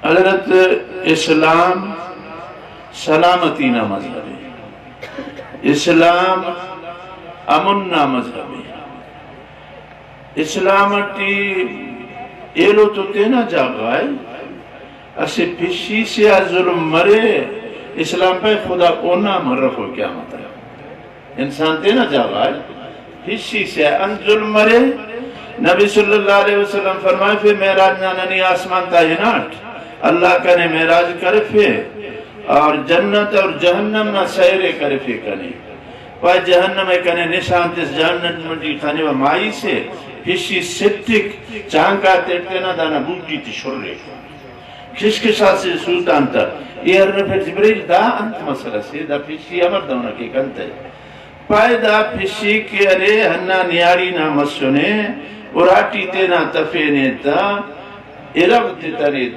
حضرت اسلام سلامتی نا مذہب ہے، اسلام امن نا مذہب ہے، اسلامتی ایلو تو تینا جاگا ہے اسے پھشی سے ظلم مرے اسلام پہ خدا کونا مرف ہو کیا مطلب انسان تینا جاگا ہے پھشی سے ان ظلم مرے نبی صلی اللہ علیہ وسلم فرمائے پھر میراج ناننی آسمان تاہینات اللہ کنے میراج کرے پھر اور جنت اور جہنم نہ سیرے کرے پھر کنے پای جہنم کنے نشان تیس جہنم منڈی کھانے و مائی سے پھشی ستک چانکا تیرتے نہ دانا بوٹی تی شرے کشکشا سے سلطان تا یہ پھر جبریل دا انت مسئلہ سے دا پھشی امر دونا کی کنت ہے پای دا پھشی کے ارے ہننا نیاری نا مسونے اراٹی تینا تفینے تا ارب تی تری